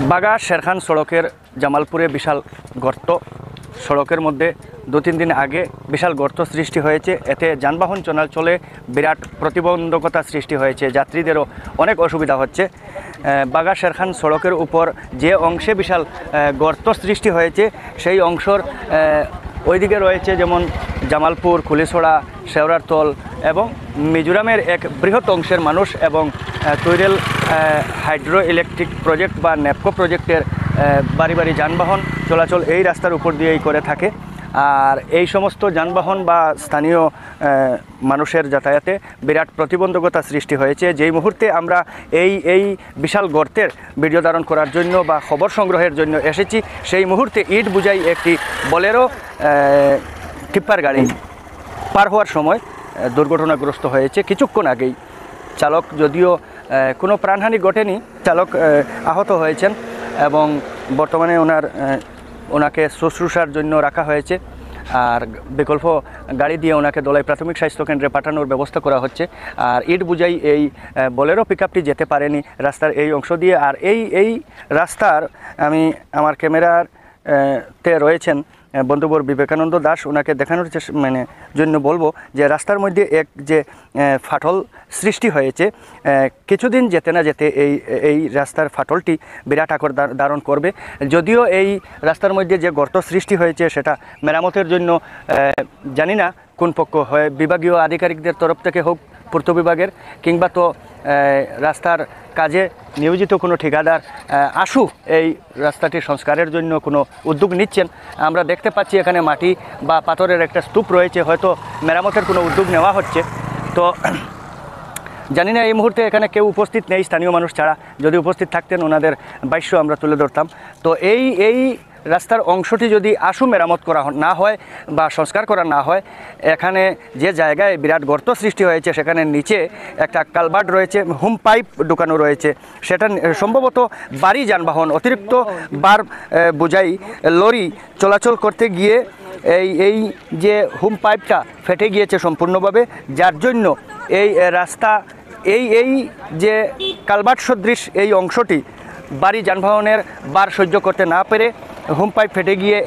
বাগা শেরখান সড়কের জামালপুরে বিশাল গর্ত। সড়কের মধ্যে 2-3 দিন আগে বিশাল গর্ত সৃষ্টি হয়েছে। এতে যানবাহন চলাচলে বিরাট প্রতিবন্ধকতা সৃষ্টি হয়েছে, যাত্রীদেরও অনেক অসুবিধা হচ্ছে। বাগা শেরখান সড়কের উপর যে অংশে বিশাল গর্ত সৃষ্টি হয়েছে সেই অংশর ওইদিকে রয়েছে যেমন জামালপুর, কুলিছড়া, শেওড়ারতল এবং মিজোরামের এক বৃহৎ অংশের মানুষ এবং তৈরেল হাইড্রো ইলেকট্রিক প্রজেক্ট বা নেপকো প্রজেক্টের বাড়ি বাড়ি যানবাহন চলাচল এই রাস্তার উপর দিয়েই করে থাকে। আর এই সমস্ত যানবাহন বা স্থানীয় মানুষের যাতায়াতে বিরাট প্রতিবন্ধকতা সৃষ্টি হয়েছে। যেই মুহূর্তে আমরা এই বিশাল গর্তের ভিডিও ধারণ করার জন্য বা খবর সংগ্রহের জন্য এসেছি, সেই মুহূর্তে ইট বুঝাই একটি বোলেরো টিপ্পার গাড়ি পার হওয়ার সময় দুর্ঘটনাগ্রস্ত হয়েছে কিছুক্ষণ আগেই। চালক যদিও কোনো প্রাণহানি ঘটেনি, চালক আহত হয়েছেন এবং বর্তমানে ওনাকে শুশ্রূষার জন্য রাখা হয়েছে। আর বিকল্প গাড়ি দিয়ে ওনাকে দলাই প্রাথমিক স্বাস্থ্যকেন্দ্রে পাঠানোর ব্যবস্থা করা হচ্ছে। আর ইট বুঝাই এই বোলেরো পিকআপটি যেতে পারেনি রাস্তার এই অংশ দিয়ে। আর এই রাস্তার আমার ক্যামেরার তে রয়েছেন বন্ধুবর বিবেকানন্দ দাস, ওনাকে দেখানোর জন্য বলবো যে রাস্তার মধ্যে এক যে ফাটল সৃষ্টি হয়েছে, কিছুদিন যেতে না যেতে এই রাস্তার ফাটলটি বিরাট আকার ধারণ করবে। যদিও এই রাস্তার মধ্যে যে গর্ত সৃষ্টি হয়েছে সেটা মেরামতের জন্য জানি না কোন পক্ষ হয়, বিভাগীয় আধিকারিকদের তরফ থেকে হোক, পূর্ত বিভাগের, কিংবা তো রাস্তার কাজে নিয়োজিত কোনো ঠিকাদার আশু এই রাস্তাটি সংস্কারের জন্য কোনো উদ্যোগ নিচ্ছেন। আমরা দেখতে পাচ্ছি এখানে মাটি বা পাথরের একটা স্তূপ রয়েছে, হয়তো মেরামতের কোনো উদ্যোগ নেওয়া হচ্ছে। তো জানি না এই মুহূর্তে এখানে কেউ উপস্থিত নেই স্থানীয় মানুষ ছাড়া, যদি উপস্থিত থাকতেন ওনাদের ভাষ্য আমরা তুলে ধরতাম। তো এই রাস্তার অংশটি যদি আশু মেরামত করা না হয় বা সংস্কার করা না হয়, এখানে যে জায়গায় বিরাট গর্ত সৃষ্টি হয়েছে সেখানে নিচে একটা কালভার্ট রয়েছে, হোম পাইপ ঢুকানো রয়েছে, সেটা সম্ভবত ভারী যানবাহন অতিরিক্ত বার বোঝাই লরি চলাচল করতে গিয়ে এই যে হোম পাইপটা ফেটে গিয়েছে সম্পূর্ণভাবে, যার জন্য এই রাস্তা এই যে কালভার্ট সদৃশ এই অংশটি ভারী যানবাহনের বার সহ্য করতে না পেরে হোম পাইপ ফেটে গিয়ে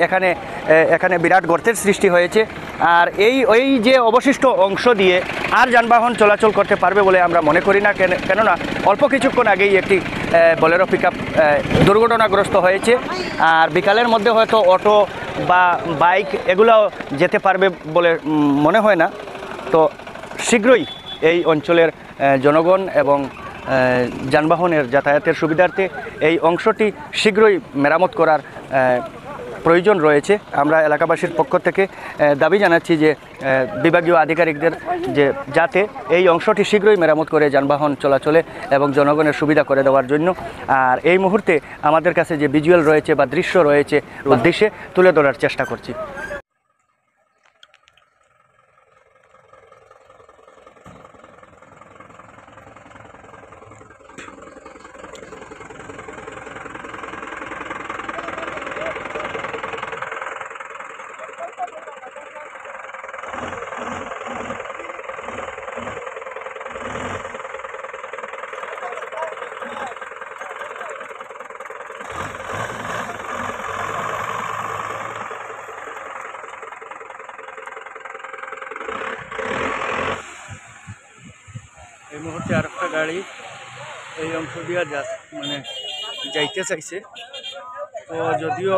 এখানে বিরাট গর্তের সৃষ্টি হয়েছে। আর এই যে অবশিষ্ট অংশ দিয়ে আর যানবাহন চলাচল করতে পারবে বলে আমরা মনে করি না, কেননা অল্প কিছুক্ষণ আগেই একটি বোলেরো পিকআপ দুর্ঘটনাগ্রস্ত হয়েছে। আর বিকালের মধ্যে হয়তো অটো বা বাইক এগুলো যেতে পারবে বলে মনে হয় না। তো শীঘ্রই এই অঞ্চলের জনগণ এবং যানবাহনের যাতায়াতের সুবিধার্থে এই অংশটি শীঘ্রই মেরামত করার প্রয়োজন রয়েছে। আমরা এলাকাবাসীর পক্ষ থেকে দাবি জানাচ্ছি যে বিভাগীয় আধিকারিকদের যাতে এই অংশটি শীঘ্রই মেরামত করে যানবাহন চলাচলে এবং জনগণের সুবিধা করে দেওয়ার জন্য। আর এই মুহূর্তে আমাদের কাছে যে ভিজুয়াল রয়েছে বা দৃশ্য রয়েছে উদ্দেশ্যে তুলে ধরার চেষ্টা করছি। এই মুহূর্তে আর একটা গাড়ি এই অংশ দিয়ে যাইতে চাইছে। তো যদিও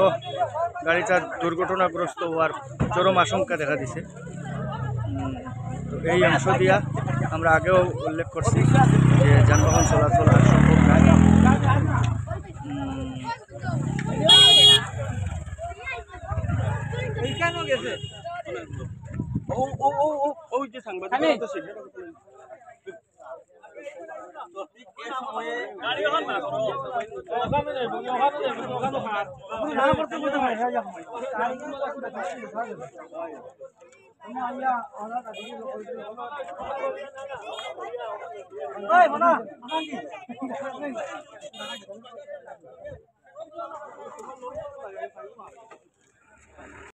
গাড়িটা দুর্ঘটনাগ্রস্ত হওয়ার চরম আশঙ্কা দেখা দিছে। তো এই অংশ দিয়া আমরা আগেও উল্লেখ করছি যে যানবাহন চলাচল আর সম্ভব নয়।